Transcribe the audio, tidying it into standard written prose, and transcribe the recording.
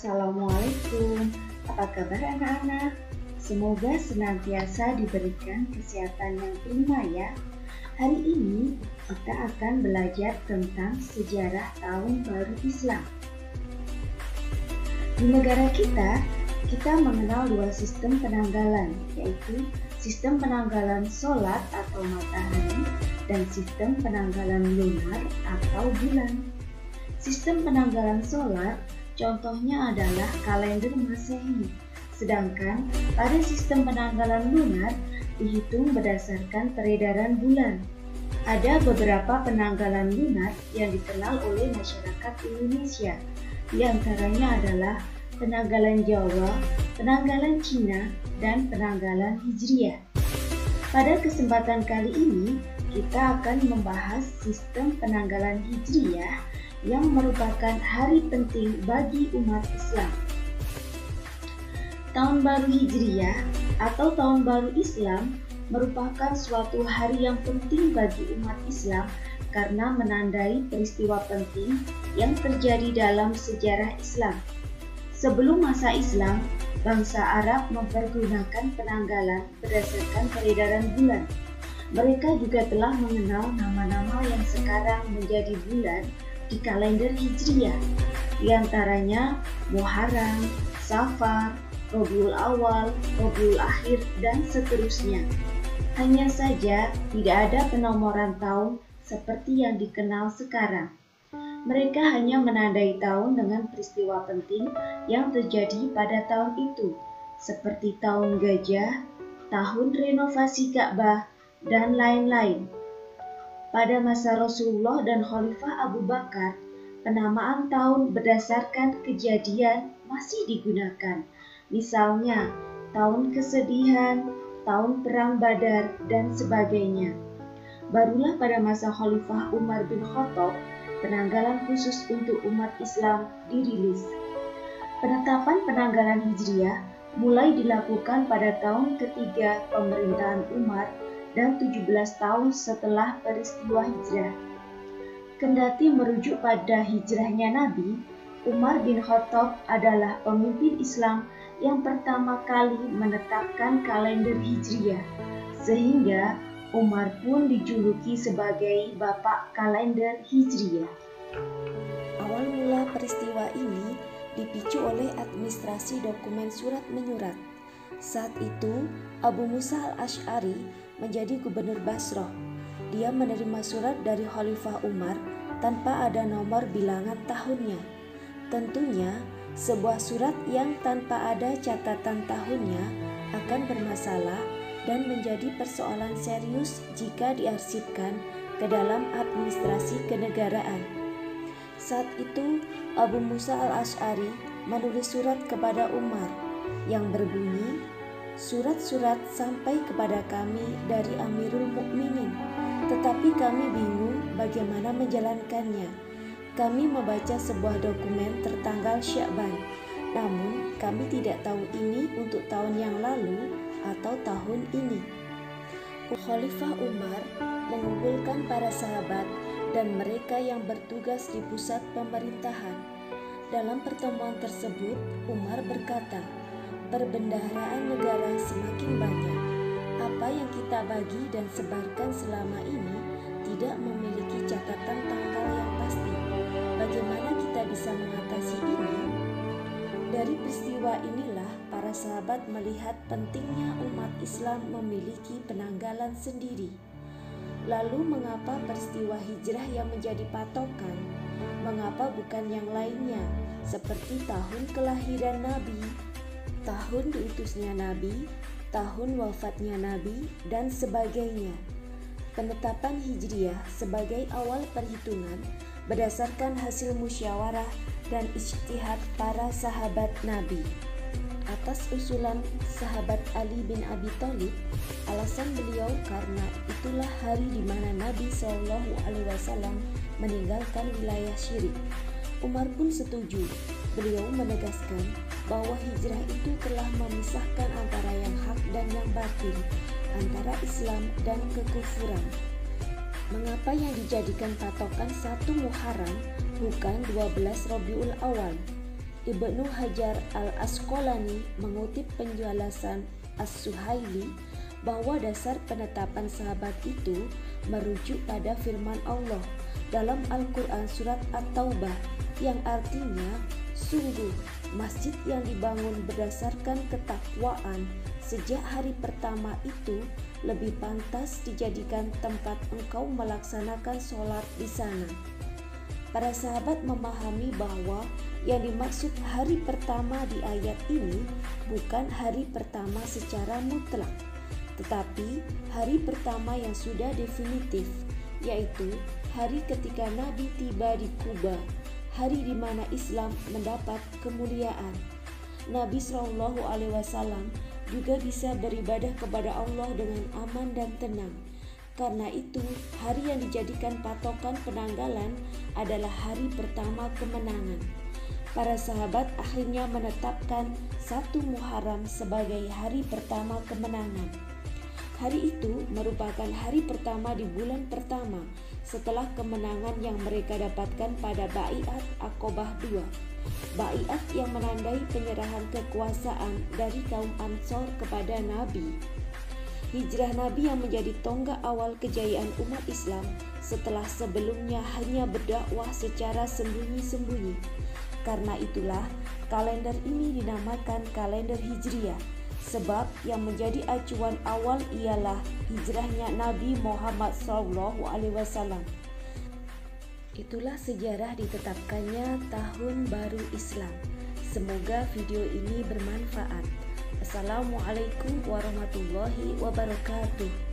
Assalamualaikum, apa kabar anak-anak? Semoga senantiasa diberikan kesehatan yang prima ya. Hari ini kita akan belajar tentang sejarah Tahun Baru Islam. Di negara kita mengenal dua sistem penanggalan, yaitu sistem penanggalan solar atau matahari dan sistem penanggalan lunar atau bulan. Sistem penanggalan solar contohnya adalah kalender Masehi, sedangkan pada sistem penanggalan lunar dihitung berdasarkan peredaran bulan. Ada beberapa penanggalan lunar yang dikenal oleh masyarakat Indonesia, di antaranya adalah penanggalan Jawa, penanggalan Cina, dan penanggalan Hijriah. Pada kesempatan kali ini, kita akan membahas sistem penanggalan Hijriah yang merupakan hari penting bagi umat Islam. Tahun Baru Hijriah atau Tahun Baru Islam merupakan suatu hari yang penting bagi umat Islam karena menandai peristiwa penting yang terjadi dalam sejarah Islam. Sebelum masa Islam, bangsa Arab mempergunakan penanggalan berdasarkan peredaran bulan. Mereka juga telah mengenal nama-nama yang sekarang menjadi bulan di kalender Hijriah, di antaranya Muharram, Safar, Rabiul Awal, Rabiul Akhir, dan seterusnya. Hanya saja tidak ada penomoran tahun seperti yang dikenal sekarang. Mereka hanya menandai tahun dengan peristiwa penting yang terjadi pada tahun itu, seperti tahun gajah, tahun renovasi Ka'bah, dan lain-lain. Pada masa Rasulullah dan Khalifah Abu Bakar, penamaan tahun berdasarkan kejadian masih digunakan. Misalnya, tahun kesedihan, tahun perang Badar, dan sebagainya. Barulah pada masa Khalifah Umar bin Khattab, penanggalan khusus untuk umat Islam dirilis. Penetapan penanggalan Hijriah mulai dilakukan pada tahun ketiga pemerintahan Umar dan 17 tahun setelah peristiwa hijrah. Kendati merujuk pada hijrahnya Nabi, Umar bin Khattab adalah pemimpin Islam yang pertama kali menetapkan kalender Hijriah, sehingga Umar pun dijuluki sebagai Bapak Kalender Hijriah. Awal mula peristiwa ini dipicu oleh administrasi dokumen surat menyurat. Saat itu, Abu Musa al-Asy'ari menjadi gubernur Basrah. Dia menerima surat dari Khalifah Umar tanpa ada nomor bilangan tahunnya. Tentunya, sebuah surat yang tanpa ada catatan tahunnya akan bermasalah dan menjadi persoalan serius jika diarsipkan ke dalam administrasi kenegaraan. Saat itu, Abu Musa al-Asy'ari menulis surat kepada Umar yang berbunyi, "Surat-surat sampai kepada kami dari Amirul Mukminin, tetapi kami bingung bagaimana menjalankannya. Kami membaca sebuah dokumen tertanggal Sya'ban, namun kami tidak tahu ini untuk tahun yang lalu atau tahun ini." Khalifah Umar mengumpulkan para sahabat dan mereka yang bertugas di pusat pemerintahan. Dalam pertemuan tersebut, Umar berkata, "Perbendaharaan negara semakin banyak. Apa yang kita bagi dan sebarkan selama ini tidak memiliki catatan tanggal yang pasti. Bagaimana kita bisa mengatasi ini?" Dari peristiwa inilah para sahabat melihat pentingnya umat Islam memiliki penanggalan sendiri. Lalu mengapa peristiwa hijrah yang menjadi patokan? Mengapa bukan yang lainnya, seperti tahun kelahiran Nabi, tahun diutusnya Nabi, tahun wafatnya Nabi, dan sebagainya? Penetapan Hijriah sebagai awal perhitungan berdasarkan hasil musyawarah dan ijtihad para sahabat Nabi. Atas usulan sahabat Ali bin Abi Thalib, alasan beliau karena itulah hari di mana Nabi SAW meninggalkan wilayah syirik. Umar pun setuju. Beliau menegaskan bahwa hijrah itu telah memisahkan antara yang hak dan yang batil, antara Islam dan kekufuran. Mengapa yang dijadikan patokan 1 Muharram bukan 12 Rabiul Awal? Ibnu Hajar al-Asqalani mengutip penjelasan As-Suhaili bahwa dasar penetapan sahabat itu merujuk pada firman Allah dalam Al-Quran surat At-Taubah yang artinya, sungguh masjid yang dibangun berdasarkan ketakwaan sejak hari pertama itu lebih pantas dijadikan tempat engkau melaksanakan sholat di sana. Para sahabat memahami bahwa yang dimaksud hari pertama di ayat ini bukan hari pertama secara mutlak, tetapi hari pertama yang sudah definitif, yaitu hari ketika Nabi tiba di Kuba, hari di mana Islam mendapat kemuliaan. Nabi SAW juga bisa beribadah kepada Allah dengan aman dan tenang. Karena itu, hari yang dijadikan patokan penanggalan adalah hari pertama kemenangan. Para sahabat akhirnya menetapkan 1 Muharram sebagai hari pertama kemenangan. Hari itu merupakan hari pertama di bulan pertama setelah kemenangan yang mereka dapatkan pada Bai'at Aqobah II. Bai'at yang menandai penyerahan kekuasaan dari kaum Ansor kepada Nabi. Hijrah Nabi yang menjadi tonggak awal kejayaan umat Islam setelah sebelumnya hanya berdakwah secara sembunyi-sembunyi. Karena itulah kalender ini dinamakan kalender Hijriah, sebab yang menjadi acuan awal ialah hijrahnya Nabi Muhammad SAW. Itulah sejarah ditetapkannya Tahun Baru Islam. Semoga video ini bermanfaat. Assalamualaikum warahmatullahi wabarakatuh.